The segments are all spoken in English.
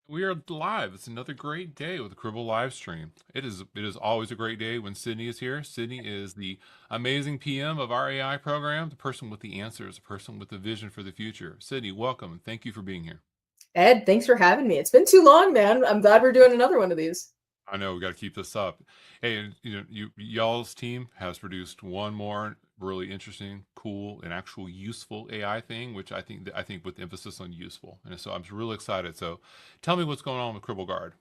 We are live. It's another great day with the Cribble live stream. It is always a great day when Sydney is here. Sydney is the amazing PM of our AI program, the person with the answers, the person with the vision for the future. Sydney, welcome and thank you for being here. Ed, thanks for having me. It's been too long, man. I'm glad we're doing another one of these. I know we got to keep this up. Hey, and y'all's team has produced one more really interesting, cool, and actual useful AI thing, which I think with emphasis on useful. And so I'm really excited. So tell me what's going on with Cribble Guard.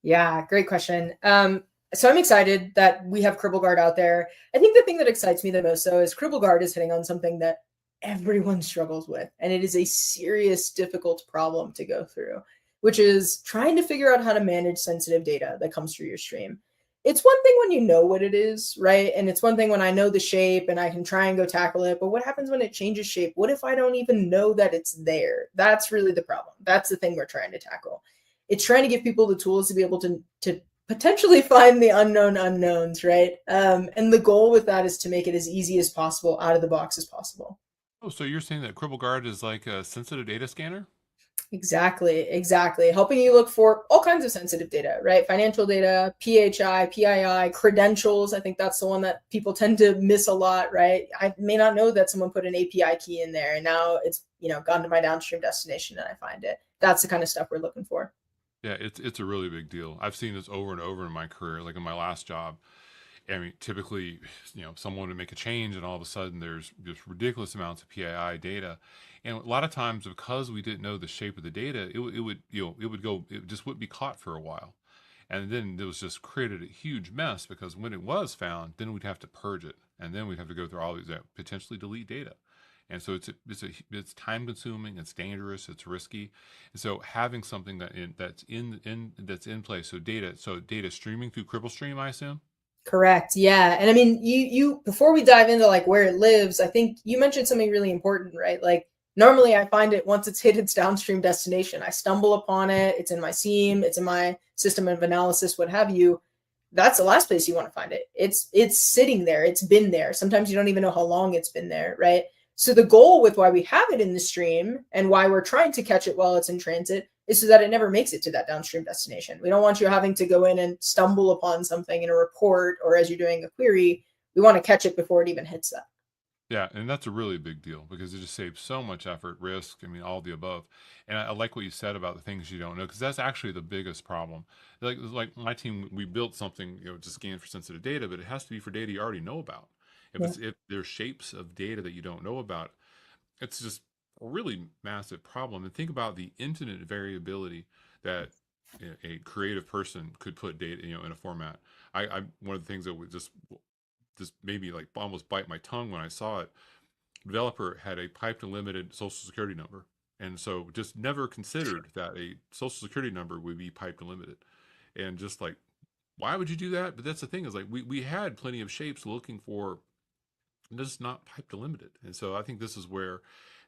Yeah, great question. So I'm excited that we have Cribl Guard out there. I think the thing that excites me the most, though, is Cribl Guard is hitting on something that everyone struggles with, and it is a serious, difficult problem to go through, which is trying to figure out how to manage sensitive data that comes through your stream. It's one thing when you know what it is, right? And it's one thing when I know the shape and I can try and go tackle it. But what happens when it changes shape? What if I don't even know that it's there? That's really the problem. That's the thing we're trying to tackle. It's trying to give people the tools to be able to potentially find the unknown unknowns, right? And the goal with that is to make it as easy as possible, out of the box as possible. Oh, so you're saying that Cribble Guard is like a sensitive data scanner? Exactly, exactly. Helping you look for all kinds of sensitive data, right? Financial data, PHI, PII, credentials. I think that's the one that people tend to miss a lot, right? I may not know that someone put an API key in there and now it's, gone to my downstream destination and I find it. That's the kind of stuff we're looking for. Yeah, it's a really big deal. I've seen this over and over in my career, like in my last job. I mean, typically, someone would make a change, and all of a sudden, there's just ridiculous amounts of PII data, and a lot of times, because we didn't know the shape of the data, it just wouldn't be caught for a while, and then it was just created a huge mess because when it was found, then we'd have to purge it, and then we'd have to go through all these potentially delete data. And so it's time consuming, it's dangerous, it's risky. And so having something that's in place, so data streaming through Cribble Stream, I assume. Correct. Yeah. And I mean, you before we dive into like where it lives, I think you mentioned something really important, right? Like normally I find it once it's hit its downstream destination. I stumble upon it, it's in my seam, it's in my system of analysis, what have you. That's the last place you want to find it. It's sitting there, it's been there. Sometimes you don't even know how long it's been there, right? So the goal with why we have it in the stream and why we're trying to catch it while it's in transit is so that it never makes it to that downstream destination. We don't want you having to go in and stumble upon something in a report or as you're doing a query. We want to catch it before it even hits that. Yeah, and that's a really big deal because it just saves so much effort, risk, I mean, all the above. And I like what you said about the things you don't know because that's actually the biggest problem. Like my team, we built something, to scan for sensitive data, but it has to be for data you already know about. Yeah. If there's shapes of data that you don't know about, it's just a really massive problem. And think about the infinite variability that a creative person could put data, in a format. I one of the things that would just made me like almost bite my tongue when I saw it. Developer had a piped and limited social security number. And so just never considered that a social security number would be piped and limited. And just like, why would you do that? But that's the thing is like we had plenty of shapes looking for just not piped and limited. And so I think this is where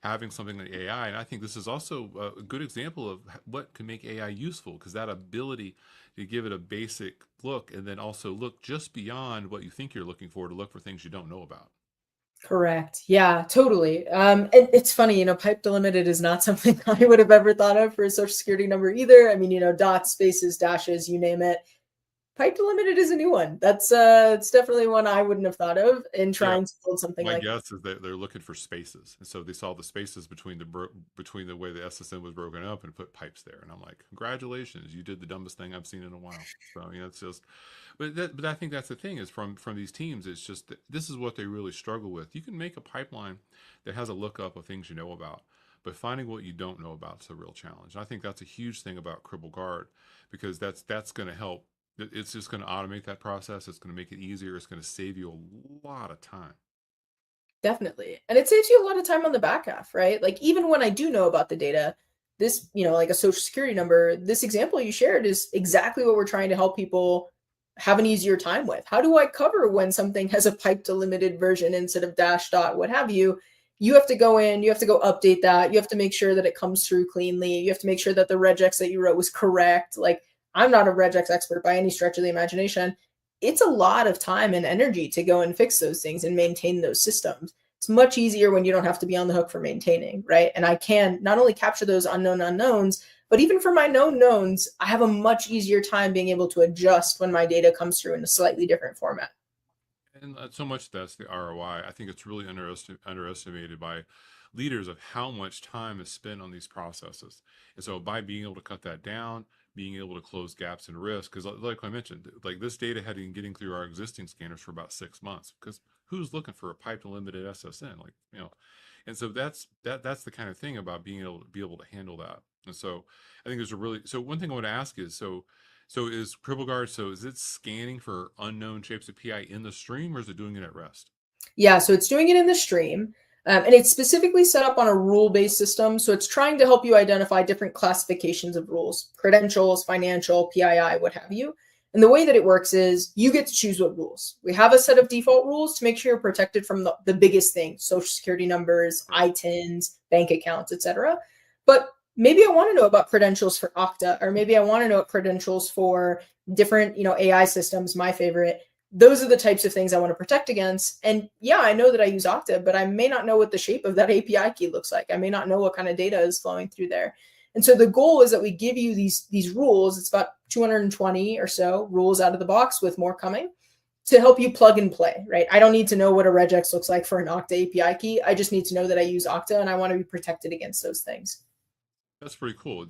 having something like AI, and I think this is also a good example of what can make AI useful because that ability to give it a basic look and then also look just beyond what you think you're looking for to look for things you don't know about. Correct. Yeah, totally. And it's funny, pipe delimited is not something I would have ever thought of for a social security number either. I mean, dots, spaces, dashes, you name it. Pipe delimited is a new one. That's it's definitely one I wouldn't have thought of in Yeah, trying to build something my like guess is that they're looking for spaces, and so they saw the spaces between between the way the SSN was broken up and put pipes there. And I'm like, congratulations, you did the dumbest thing I've seen in a while. So it's just, but I think that's the thing is from these teams, it's just that this is what they really struggle with. You can make a pipeline that has a lookup of things you know about, but finding what you don't know about is a real challenge. And I think that's a huge thing about Cribble Guard because that's going to help. It's just going to automate that process. It's going to make it easier. It's going to save you a lot of time. definitely. And it saves you a lot of time on the back half, right? Like even when I do know about the data, this, like a social security number, this example you shared is exactly what we're trying to help people have an easier time with. How do I cover when something has a pipe delimited version instead of dash dot, what have you? You have to go in, you have to go update that. You have to make sure that it comes through cleanly. You have to make sure that the regex that you wrote was correct. Like I'm not a regex expert by any stretch of the imagination. It's a lot of time and energy to go and fix those things and maintain those systems. It's much easier when you don't have to be on the hook for maintaining, right? And I can not only capture those unknown unknowns, But even for my known knowns, I have a much easier time being able to adjust when my data comes through in a slightly different format. And so much that's the ROI. I think it's really underestimated by leaders of how much time is spent on these processes. And so by being able to cut that down, being able to close gaps and risk, because like I mentioned, like this data had been getting through our existing scanners for about 6 months. Because who's looking for a piped and limited SSN? Like, and so that's the kind of thing about being able to handle that. And so I think there's a really so one thing I want to ask is so is Cribl Guard, so is it scanning for unknown shapes of PI in the stream, or is it doing it at rest? Yeah, so it's doing it in the stream. And it's specifically set up on a rule-based system. So it's trying to help you identify different classifications of rules, credentials, financial, PII, what have you. And the way that it works is you get to choose what rules. We have a set of default rules to make sure you're protected from the biggest things, social security numbers, ITINs, bank accounts, etc. But maybe I want to know about credentials for Okta, or maybe I want to know credentials for different, AI systems, my favorite. Those are the types of things I want to protect against. And yeah, I know that I use Okta, but I may not know what the shape of that API key looks like. I may not know what kind of data is flowing through there. And so the goal is that we give you these rules. It's about 220 or so rules out of the box, with more coming, to help you plug and play, right? I don't need to know what a regex looks like for an Okta API key. I just need to know that I use Okta and I want to be protected against those things. That's pretty cool.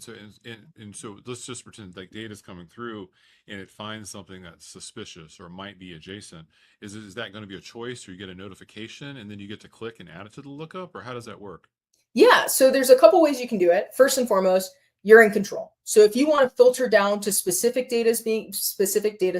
And so let's just pretend like data's coming through and it finds something that's suspicious or might be adjacent. Is that going to be a choice, or you get a notification and then you get to click and add it to the lookup, or how does that work? Yeah, so there's a couple ways you can do it. First and foremost, you're in control. So if you want to filter down to specific data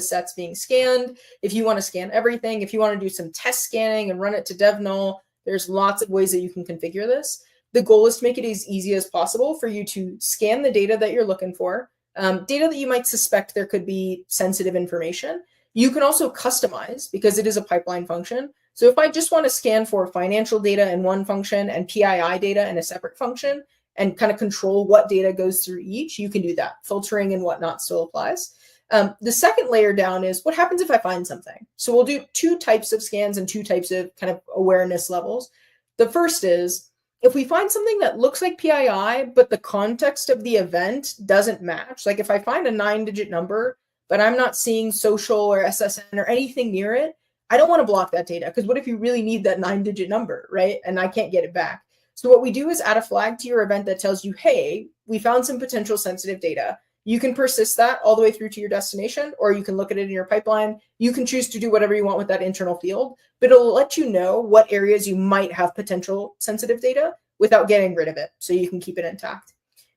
sets being scanned, if you want to scan everything, if you want to do some test scanning and run it to dev null, there's lots of ways that you can configure this. The goal is to make it as easy as possible for you to scan the data that you're looking for, data that you might suspect there could be sensitive information. You can also customize, because it is a pipeline function. So if I just want to scan for financial data in one function and PII data in a separate function, and kind of control what data goes through each, you can do that. Filtering and whatnot still applies. The second layer down is what happens if I find something. So we'll do two types of scans and two types of kind of awareness levels. The first is if we find something that looks like PII, but the context of the event doesn't match. Like if I find a 9-digit number, but I'm not seeing social or SSN or anything near it, I don't want to block that data, because what if you really need that 9-digit number, right? And I can't get it back. So what we do is add a flag to your event that tells you, hey, we found some potential sensitive data. You can persist that all the way through to your destination, or you can look at it in your pipeline. You can choose to do whatever you want with that internal field, but it'll let you know what areas you might have potential sensitive data without getting rid of it, so you can keep it intact.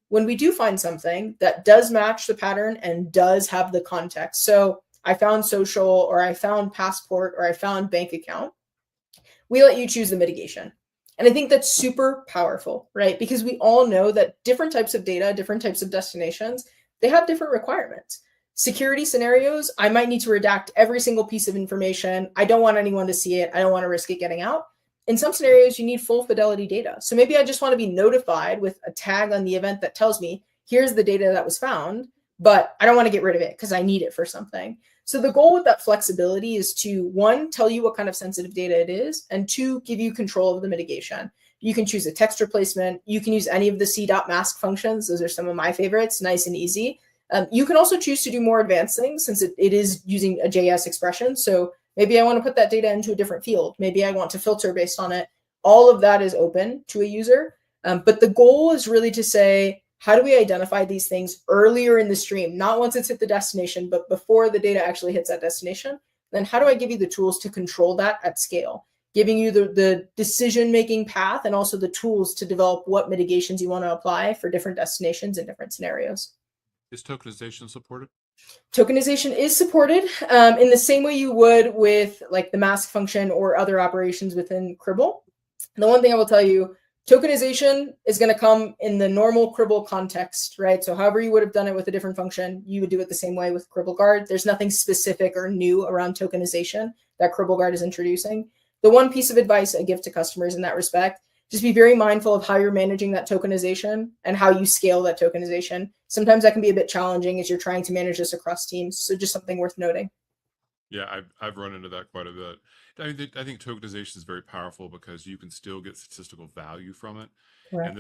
When we do find something that does match the pattern and does have the context, so I found social, or I found passport, or I found bank account, we let you choose the mitigation. And I think that's super powerful, right? Because we all know that different types of data, different types of destinations, they have different requirements. Security scenarios, I might need to redact every single piece of information. I don't want anyone to see it. I don't want to risk it getting out. In some scenarios, you need full fidelity data. So maybe I just want to be notified with a tag on the event that tells me, here's the data that was found, but I don't want to get rid of it because I need it for something. So the goal with that flexibility is to, one, tell you what kind of sensitive data it is, and two, give you control of the mitigation. You can choose a text replacement. You can use any of the c.mask functions. Those are some of my favorites, nice and easy. You can also choose to do more advanced things, since it is using a JS expression. So maybe I want to put that data into a different field. Maybe I want to filter based on it. All of that is open to a user. But the goal is really to say, how do we identify these things earlier in the stream, not once it's hit the destination, but before the data actually hits that destination? Then how do I give you the tools to control that at scale, giving you the decision-making path and also the tools to develop what mitigations you want to apply for different destinations and different scenarios. Is tokenization supported? Tokenization is supported in the same way you would with like the mask function or other operations within Cribl. The one thing I will tell you, tokenization is going to come in the normal Cribl context, right? So however you would have done it with a different function, you would do it the same way with Cribl Guard. There's nothing specific or new around tokenization that Cribl Guard is introducing. The one piece of advice I give to customers in that respect, just be very mindful of how you're managing that tokenization and how you scale that tokenization. Sometimes that can be a bit challenging as you're trying to manage this across teams. So just something worth noting. Yeah, I've run into that quite a bit. I think tokenization is very powerful because you can still get statistical value from it. And Correct.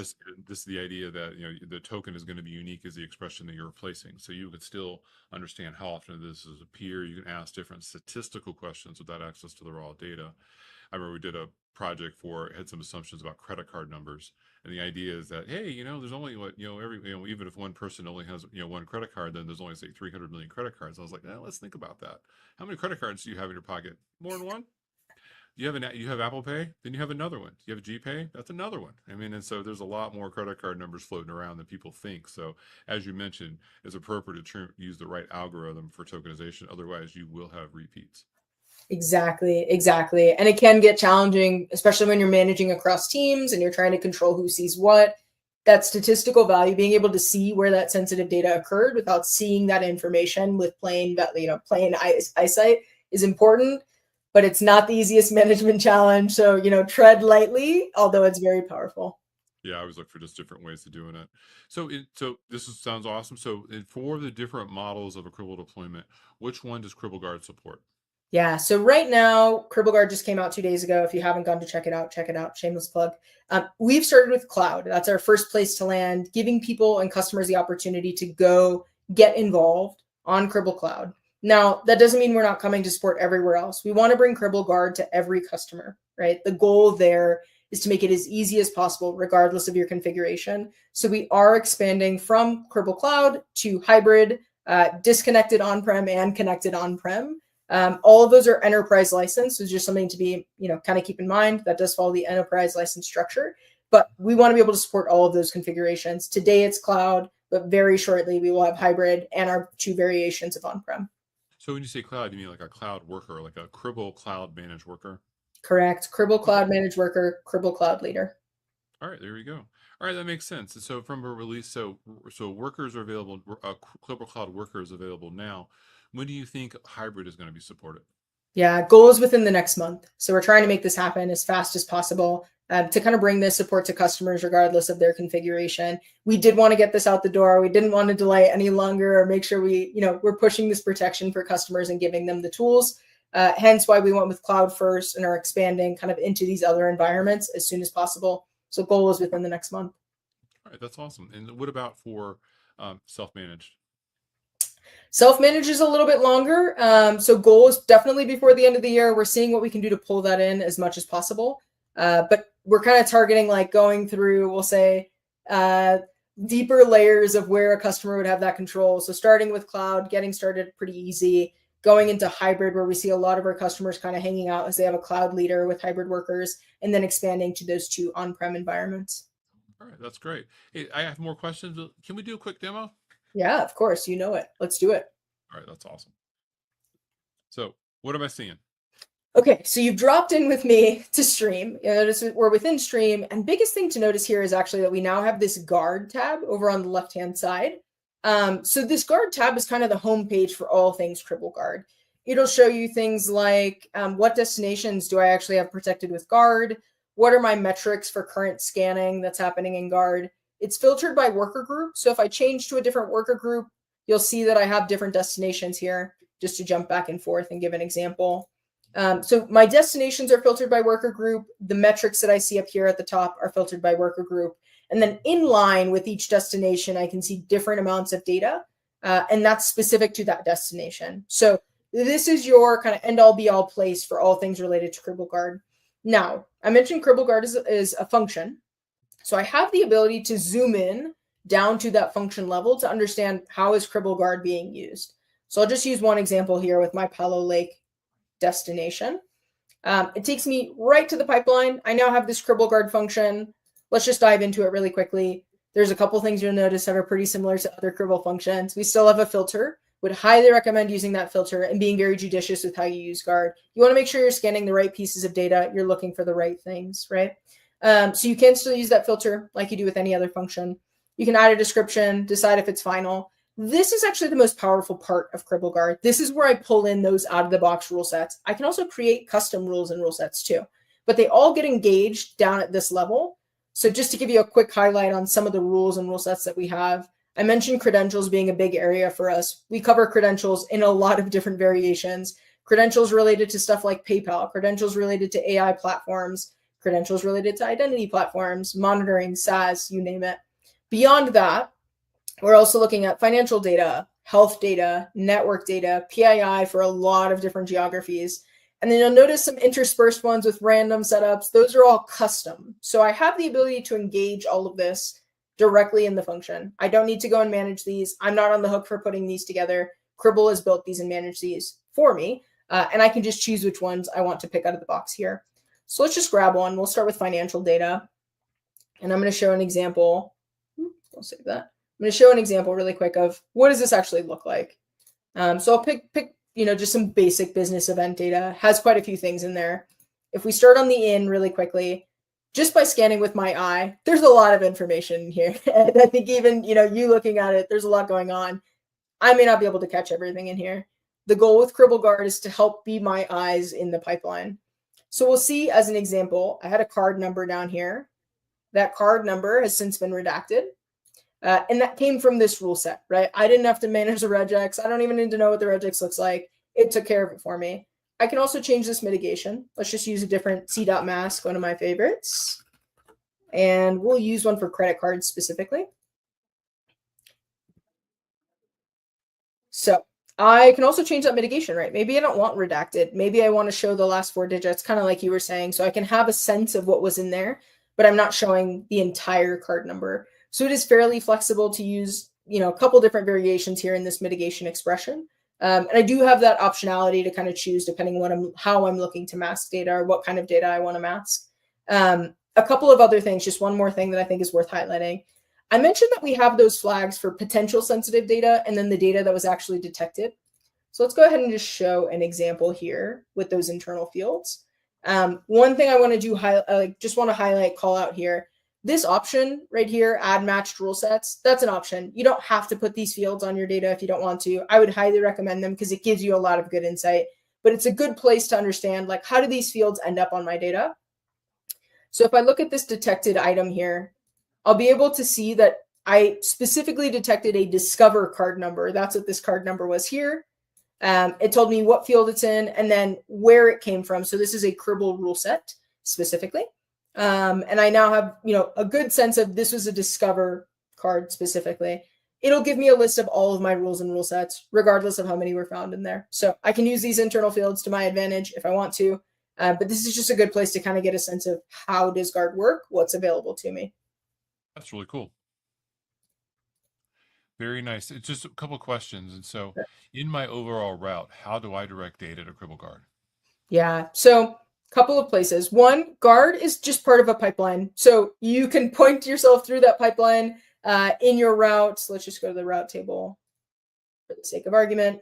this is the idea that the token is going to be unique as the expression that you're replacing. So you could still understand how often this has appeared. You can ask different statistical questions without access to the raw data. I remember we did a project had some assumptions about credit card numbers, and the idea is that, hey, there's only even if one person only has one credit card, then there's only say 300 million credit cards. I was like, let's think about that. How many credit cards do you have in your pocket? More than one? You have Apple Pay, then you have another one. You have GPay, that's another one. I mean, and so there's a lot more credit card numbers floating around than people think. So as you mentioned, it's appropriate to use the right algorithm for tokenization. Otherwise, you will have repeats. Exactly. And it can get challenging, especially when you're managing across teams and you're trying to control who sees what. That statistical value, being able to see where that sensitive data occurred without seeing that information with plain eyesight is important, but it's not the easiest management challenge. So, tread lightly, although it's very powerful. Yeah, I always look for just different ways of doing it. So sounds awesome. So for the different models of a Cribl deployment, which one does Cribl Guard support? Yeah. So right now, Cribl Guard just came out 2 days ago. If you haven't gone to check it out, check it out. Shameless plug. We've started with cloud. That's our first place to land, giving people and customers the opportunity to go get involved on Cribl Cloud. Now, that doesn't mean we're not coming to support everywhere else. We want to bring Cribl Guard to every customer, right? The goal there is to make it as easy as possible, regardless of your configuration. So we are expanding from Cribl Cloud to hybrid, disconnected on-prem and connected on-prem. All of those are enterprise license, so it's just something to be, kind of keep in mind. That does follow the enterprise license structure, but we want to be able to support all of those configurations. Today it's cloud, but very shortly we will have hybrid and our 2 variations of on-prem. So when you say cloud, you mean like a cloud worker, like a Cribl Cloud Managed Worker? Cribl Cloud Okay. Managed Worker, Cribl Cloud Leader. All right, there we go. All right, that makes sense. So from a release, so workers are available. Cribl Cloud Worker is available now. When do you think hybrid is going to be supported? Yeah, goal is within the next month. So we're trying to make this happen as fast as possible to kind of bring this support to customers regardless of their configuration. We did want to get this out the door. We didn't want to delay any longer or make sure we're pushing this protection for customers and giving them the tools. Hence why we went with cloud first and are expanding kind of into these other environments as soon as possible. So goal is within the next month. All right, that's awesome. And what about for self-managed? Self-managed is a little bit longer. So goal is definitely before the end of the year. We're seeing what we can do to pull that in as much as possible. But we're kind of targeting like going through, we'll say, deeper layers of where a customer would have that control. So starting with cloud, getting started pretty easy, going into hybrid where we see a lot of our customers kind of hanging out as they have a cloud leader with hybrid workers, and then expanding to those 2 on-prem environments. All right, that's great. Hey, I have more questions. Can we do a quick demo? Yeah, of course. You know it. Let's do it. All right, that's awesome. So what am I seeing? Okay, so you've dropped in with me to stream. Notice we're within stream. And biggest thing to notice here is actually that we now have this guard tab over on the left-hand side. So this guard tab is kind of the home page for all things Cribl Guard. It'll show you things like what destinations do I actually have protected with guard? What are my metrics for current scanning that's happening in guard? It's filtered by worker group. So if I change to a different worker group, you'll see that I have different destinations here, just to jump back and forth and give an example. So my destinations are filtered by worker group. The metrics that I see up here at the top are filtered by worker group. And then in line with each destination, I can see different amounts of data, and that's specific to that destination. So this is your kind of end-all be-all place for all things related to Cribl Guard. Now, I mentioned Cribl Guard is a function. So I have the ability to zoom in down to that function level to understand how is Cribl Guard being used. So I'll just use one example here with my Palo Lake destination. It takes me right to the pipeline. I now have this Cribl Guard function. Let's just dive into it really quickly. There's a couple things you'll notice that are pretty similar to other Cribl functions. We still have a filter. Would highly recommend using that filter and being very judicious with how you use guard. You want to make sure you're scanning the right pieces of data. You're looking for the right things, right? So you can still use that filter like you do with any other function. You can add a description, decide if it's final. This is actually the most powerful part of Cribl Guard. This is where I pull in those out-of-the-box rule sets. I can also create custom rules and rule sets too, but they all get engaged down at this level. So just to give you a quick highlight on some of the rules and rule sets that we have, I mentioned credentials being a big area for us. We cover credentials in a lot of different variations. Credentials related to stuff like PayPal, credentials related to AI platforms, credentials related to identity platforms, monitoring, SaaS, you name it. Beyond that, we're also looking at financial data, health data, network data, PII for a lot of different geographies. And then you'll notice some interspersed ones with random setups. Those are all custom. So I have the ability to engage all of this directly in the function. I don't need to go and manage these. I'm not on the hook for putting these together. Cribl has built these and managed these for me. And I can just choose which ones I want to pick out of the box here. So let's just grab one. We'll start with financial data. And I'm going to show an example. I'll save that. I'm going to show an example really quick of what does this actually look like. So I'll pick just some basic business event data. Has quite a few things in there. If we start on the in really quickly, just by scanning with my eye, there's a lot of information here. And I think even you looking at it, there's a lot going on. I may not be able to catch everything in here. The goal with Cribl Guard is to help be my eyes in the pipeline. So we'll see as an example, I had a card number down here. That card number has since been redacted. And that came from this rule set, right? I didn't have to manage the regex. I don't even need to know what the regex looks like. It took care of it for me. I can also change this mitigation. Let's just use a different C.mask, one of my favorites. And we'll use one for credit cards specifically. So I can also change that mitigation, right? Maybe I don't want redacted. Maybe I want to show the last 4 digits, kind of like you were saying, so I can have a sense of what was in there, but I'm not showing the entire card number. So it is fairly flexible to use, a couple different variations here in this mitigation expression. And I do have that optionality to kind of choose depending on how I'm looking to mask data or what kind of data I want to mask. A couple of other things, just one more thing that I think is worth highlighting. I mentioned that we have those flags for potential sensitive data and then the data that was actually detected. So let's go ahead and just show an example here with those internal fields. One thing I want to do, call out here. This option right here, add matched rule sets, that's an option. You don't have to put these fields on your data if you don't want to. I would highly recommend them because it gives you a lot of good insight, but it's a good place to understand, like, how do these fields end up on my data? So if I look at this detected item here, I'll be able to see that I specifically detected a discover card number. That's what this card number was here. It told me what field it's in and then where it came from. So this is a Cribl rule set specifically. And I now have, a good sense of this was a discover card specifically. It'll give me a list of all of my rules and rule sets, regardless of how many were found in there. So I can use these internal fields to my advantage if I want to. But this is just a good place to kind of get a sense of how does Guard work, what's available to me. That's really cool. Very nice. It's just a couple of questions. And so in my overall route, how do I direct data to Cribl Guard? Yeah. So couple of places. One, Guard is just part of a pipeline. So you can point yourself through that pipeline in your route. So let's just go to the route table for the sake of argument.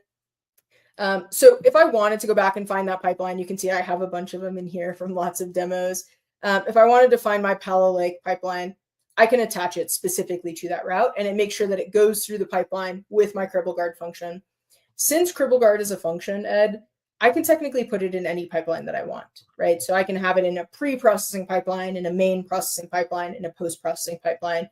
So if I wanted to go back and find that pipeline, you can see I have a bunch of them in here from lots of demos. If I wanted to find my Palo Lake pipeline, I can attach it specifically to that route and it makes sure that it goes through the pipeline with my Cribl Guard function. Since Cribl Guard is a function, Ed, I can technically put it in any pipeline that I want, right? So I can have it in a pre-processing pipeline, in a main processing pipeline, in a post-processing pipeline,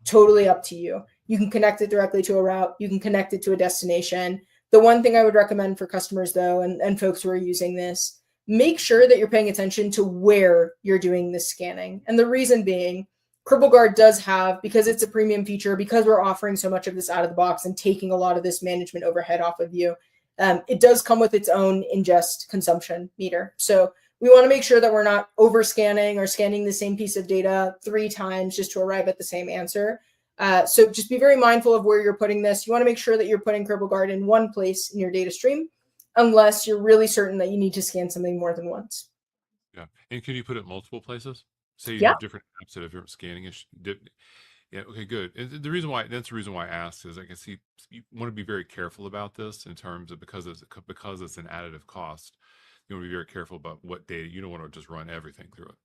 totally up to you. You can connect it directly to a route. You can connect it to a destination. The one thing I would recommend for customers though, and folks who are using this, make sure that you're paying attention to where you're doing this scanning. And the reason being, Cribl Guard does have, because it's a premium feature, because we're offering so much of this out of the box and taking a lot of this management overhead off of you, it does come with its own ingest consumption meter. So we want to make sure that we're not over scanning or scanning the same piece of data 3 times just to arrive at the same answer. So just be very mindful of where you're putting this. You want to make sure that you're putting Cribl Guard in one place in your data stream, unless you're really certain that you need to scan something more than once. Yeah. And can you put it multiple places? Say you Yeah. have different apps that have different scanning. Yeah. Okay, good. And that's the reason why I asked is I can see you want to be very careful about this in terms of because it's an additive cost. You want to be very careful about what data. You don't want to just run everything through it.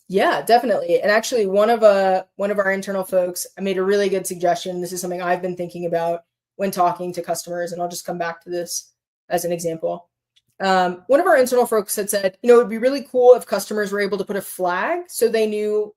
Yeah, definitely. And actually, one of our internal folks made a really good suggestion. This is something I've been thinking about when talking to customers, and I'll just come back to this as an example. One of our internal folks had said, it would be really cool if customers were able to put a flag so they knew,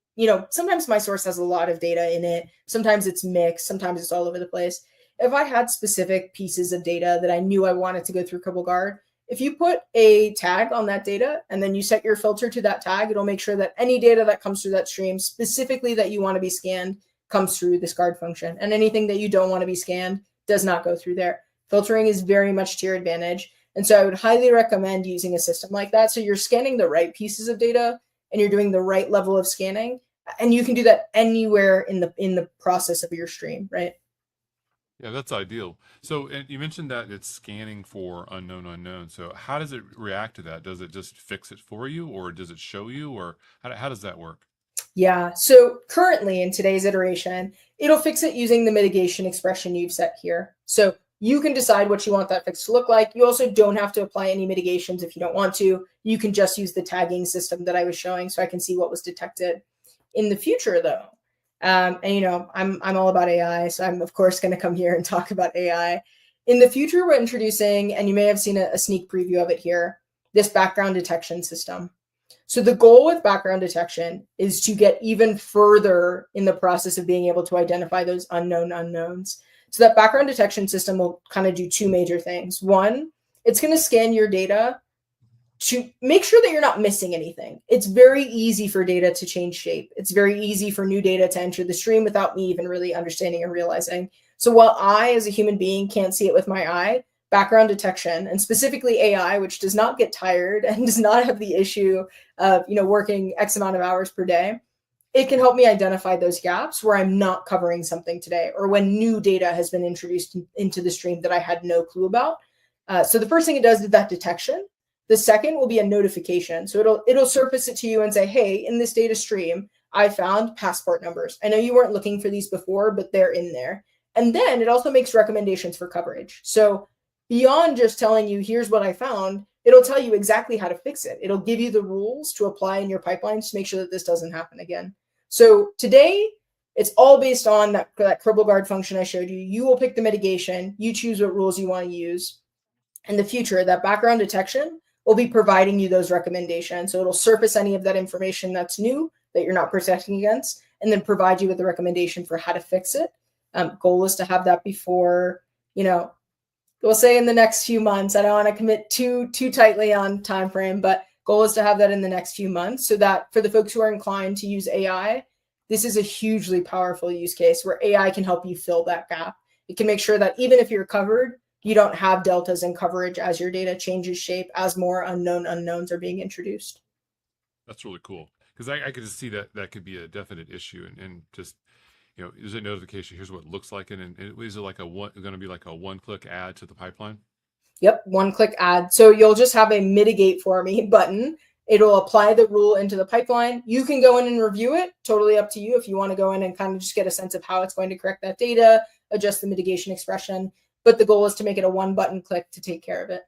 sometimes my source has a lot of data in it. Sometimes it's mixed. Sometimes it's all over the place. If I had specific pieces of data that I knew I wanted to go through Cribl Guard, if you put a tag on that data and then you set your filter to that tag, it'll make sure that any data that comes through that stream, specifically that you want to be scanned, comes through this guard function. And anything that you don't want to be scanned does not go through there. Filtering is very much to your advantage. And so I would highly recommend using a system like that. So you're scanning the right pieces of data and you're doing the right level of scanning. And you can do that anywhere in the process of your stream, right? Yeah, that's ideal. So, and you mentioned that it's scanning for unknown unknown. So how does it react to that? Does it just fix it for you, or does it show you, or how does that work? Yeah. So currently in today's iteration, it'll fix it using the mitigation expression you've set here. So you can decide what you want that fix to look like. You also don't have to apply any mitigations if you don't want to. You can just use the tagging system that I was showing so I can see what was detected. In the future, though, and I'm all about AI, so I'm of course going to come here and talk about AI. In the future, we're introducing, and you may have seen a sneak preview of it here, this background detection system. So the goal with background detection is to get even further in the process of being able to identify those unknown unknowns. So that background detection system will kind of do two major things. One, it's going to scan your data to make sure that you're not missing anything. It's very easy for data to change shape. It's very easy for new data to enter the stream without me even really understanding and realizing. So while I, as a human being, can't see it with my eye, background detection, and specifically AI, which does not get tired and does not have the issue of working X amount of hours per day, it can help me identify those gaps where I'm not covering something today, or when new data has been introduced into the stream that I had no clue about. So the first thing it does is that detection. The second will be a notification. So it'll surface it to you and say, hey, in this data stream, I found passport numbers. I know you weren't looking for these before, but they're in there. And then it also makes recommendations for coverage. So beyond just telling you, here's what I found, it'll tell you exactly how to fix it. It'll give you the rules to apply in your pipelines to make sure that this doesn't happen again. So today, it's all based on that Cribl Guard function I showed you. You will pick the mitigation. You choose what rules you want to use. In the future, that background detection will be providing you those recommendations. So it'll surface any of that information that's new that you're not protecting against, and then provide you with a recommendation for how to fix it. Goal is to have that before, we'll say in the next few months. I don't want to commit too tightly on time frame, but goal is to have that in the next few months, so that for the folks who are inclined to use AI, this is a hugely powerful use case where AI can help you fill that gap. It can make sure that even if you're covered, you don't have deltas in coverage as your data changes shape, as more unknown unknowns are being introduced. That's really cool, because I could just see that could be a definite issue, and just is it notification? Here's what it looks like, and is it like going to be like a one-click add to the pipeline? Yep, one-click add. So you'll just have a mitigate for me button. It'll apply the rule into the pipeline. You can go in and review it. Totally up to you if you want to go in and kind of just get a sense of how it's going to correct that data, adjust the mitigation expression. But the goal is to make it a one-button click to take care of it.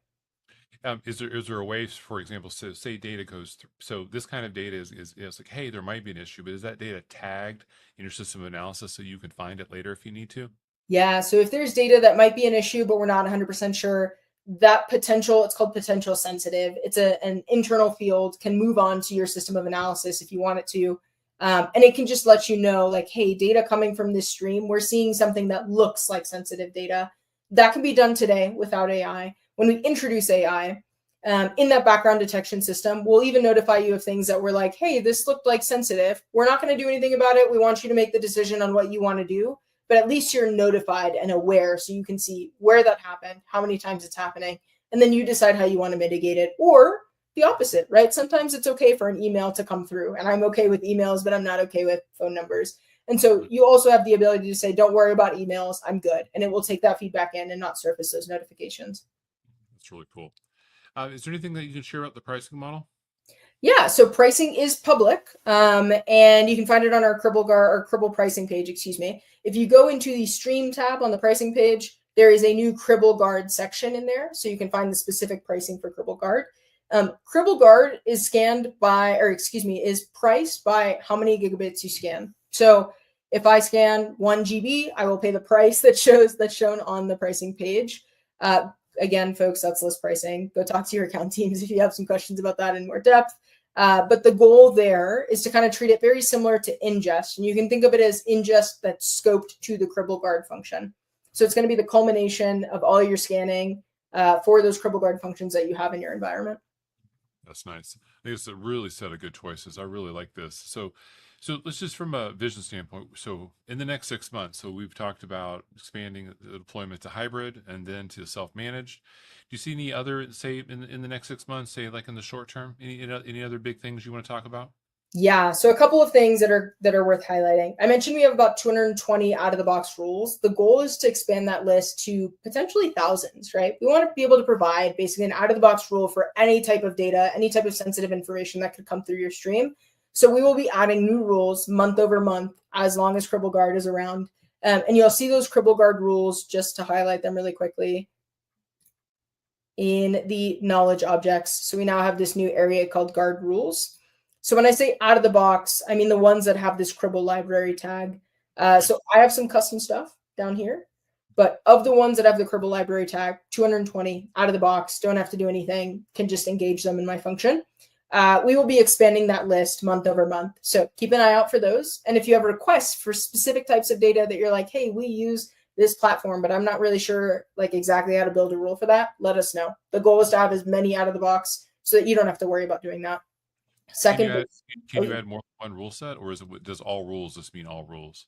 Is there a way, for example, so say data goes through, so this kind of data is like, hey, there might be an issue, but is that data tagged in your system of analysis so you can find it later if you need to? Yeah, so if there's data that might be an issue, but we're not 100% sure, that potential, it's called potential sensitive. It's an internal field, can move on to your system of analysis if you want it to. And it can just let you know, like, hey, data coming from this stream, we're seeing something that looks like sensitive data. That can be done today without AI. When we introduce AI, in that background detection system, we'll even notify you of things that we're like, hey, this looked like sensitive. We're not going to do anything about it. We want you to make the decision on what you want to do, but at least you're notified and aware so you can see where that happened, how many times it's happening, and then you decide how you want to mitigate it, or the opposite, right? Sometimes it's okay for an email to come through, and I'm okay with emails, but I'm not okay with phone numbers. And so you also have the ability to say, don't worry about emails, I'm good. And it will take that feedback in and not surface those notifications. That's really cool. Is there anything that you can share about the pricing model? Yeah, so pricing is public, and you can find it on our Cribl Guard or Cribl pricing page, excuse me. If you go into the stream tab on the pricing page, there is a new Cribl Guard section in there, so you can find the specific pricing for Cribl Guard. Cribl Guard is is priced by how many gigabits you scan. So if I scan 1 GB, I will pay the price that's shown on the pricing page. Again, folks, that's list pricing. Go talk to your account teams if you have some questions about that in more depth. But the goal there is to kind of treat it very similar to ingest. And you can think of it as ingest that's scoped to the Cribl Guard function. So it's going to be the culmination of all your scanning, for those Cribl Guard functions that you have in your environment. That's nice. I think it's a really set of good choices. I really like this. So let's just from a vision standpoint. So in the next 6 months, so we've talked about expanding the deployment to hybrid and then to self-managed. Do you see any other, say, in the next 6 months, say like in the short term, any other big things you want to talk about? Yeah, so a couple of things that are worth highlighting. I mentioned we have about 220 out of the box rules. The goal is to expand that list to potentially thousands, right? We want to be able to provide basically an out of the box rule for any type of data, any type of sensitive information that could come through your stream. So we will be adding new rules month over month as long as Cribl Guard is around. And you'll see those Cribl Guard rules, just to highlight them really quickly, in the knowledge objects. So we now have this new area called guard rules. So when I say out of the box, I mean the ones that have this Cribl library tag. So I have some custom stuff down here, but of the ones that have the Cribl library tag, 220 out of the box, don't have to do anything, can just engage them in my function. We will be expanding that list month over month. So keep an eye out for those. And if you have requests for specific types of data that you're like, hey, we use this platform, but I'm not really sure like exactly how to build a rule for that, let us know. The goal is to have as many out of the box so that you don't have to worry about doing that. Second, can you add more than one rule set, or does all rules just mean all rules?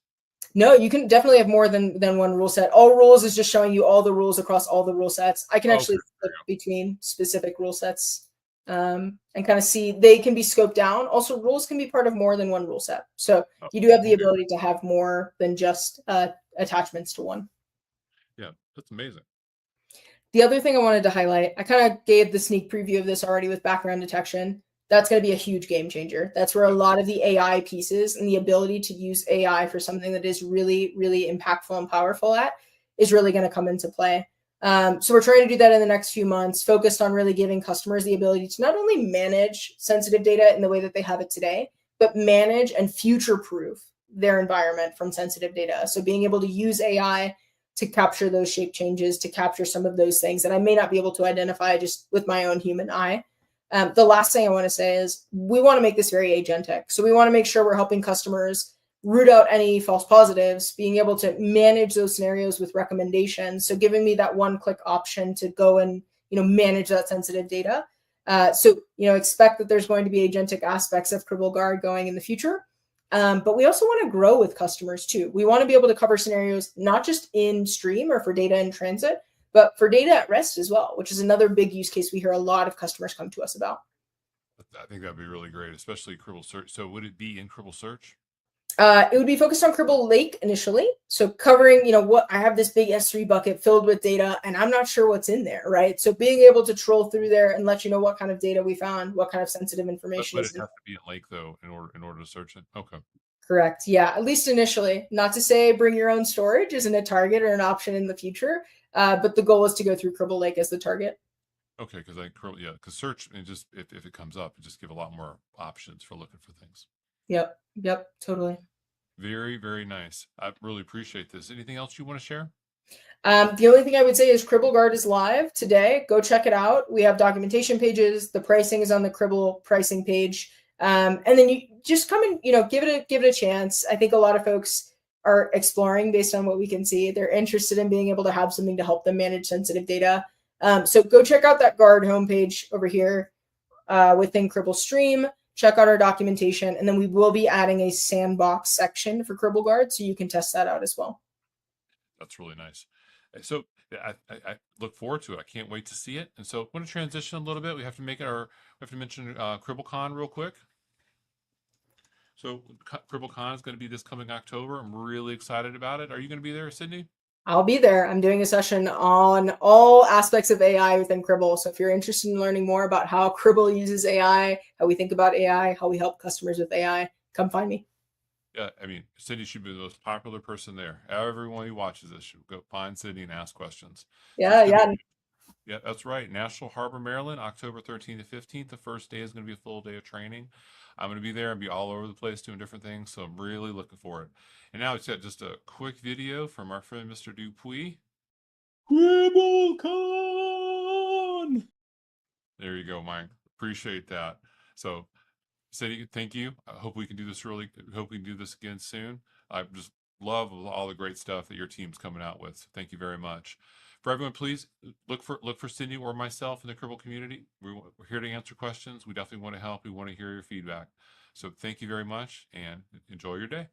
no, you can definitely have more than one rule set. All rules is just showing you all the rules across all the rule sets. I can actually flip between specific rule sets and kind of see they can be scoped down. Also, rules can be part of more than one rule set. So you do have the ability to have more than just attachments to one. Yeah, that's amazing. The other thing I wanted to highlight, I kind of gave the sneak preview of this already with background detection. That's going to be a huge game changer. That's where a lot of the AI pieces and the ability to use AI for something that is really, really impactful and powerful is really going to come into play. So we're trying to do that in the next few months, focused on really giving customers the ability to not only manage sensitive data in the way that they have it today, but manage and future-proof their environment from sensitive data. So being able to use AI to capture those shape changes, to capture some of those things that I may not be able to identify just with my own human eye. The last thing I want to say is we want to make this very agentic. So we want to make sure we're helping customers root out any false positives, being able to manage those scenarios with recommendations. So giving me that one-click option to go and manage that sensitive data. So expect that there's going to be agentic aspects of Cribl Guard going in the future. But we also want to grow with customers too. We want to be able to cover scenarios not just in stream or for data in transit, but for data at rest as well, which is another big use case we hear a lot of customers come to us about. I think that'd be really great, especially Cribl Search. So would it be in Cribl Search? It would be focused on Cribl Lake initially. So covering, what I have this big S3 bucket filled with data and I'm not sure what's in there, right? So being able to troll through there and let you know what kind of data we found, what kind of sensitive information But is it has to be in Lake though, in order to search it. Okay. Correct. Yeah, at least initially. Not to say bring your own storage isn't a target or an option in the future, but the goal is to go through Cribl Lake as the target. Okay, because search and just if it comes up, just give a lot more options for looking for things. Yep, totally. Very, very nice. I really appreciate this. Anything else you want to share? The only thing I would say is Cribl Guard is live today. Go check it out. We have documentation pages. The pricing is on the Cribl pricing page. And then you just come and give it a chance. I think a lot of folks are exploring based on what we can see. They're interested in being able to have something to help them manage sensitive data. So go check out that Guard homepage over here within Cribl Stream. Check out our documentation, and then we will be adding a sandbox section for Cribl Guard, so you can test that out as well. That's really nice. So I look forward to it. I can't wait to see it. And so I want to transition a little bit. We have to mention CriblCon real quick. So CriblCon is going to be this coming October. I'm really excited about it. Are you going to be there, Sydney? I'll be there. I'm doing a session on all aspects of AI within Cribl. So if you're interested in learning more about how Cribl uses AI, how we think about AI, how we help customers with AI, come find me. Yeah, I mean, Sydney should be the most popular person there. Everyone who watches this should go find Sydney and ask questions. Yeah. Yeah, that's right. National Harbor, Maryland, October 13th to 15th. The first day is going to be a full day of training. I'm going to be there and be all over the place doing different things. So I'm really looking forward. And now it's got just a quick video from our friend Mr. Dupuis. CriblCon! There you go, Mike. Appreciate that. So, Sadie, thank you. I hope we can do this again soon. I just love all the great stuff that your team's coming out with. So thank you very much. For everyone, please look for Cindy or myself in the Cribble community. We're here to answer questions. We definitely want to help. We want to hear your feedback. So thank you very much and enjoy your day.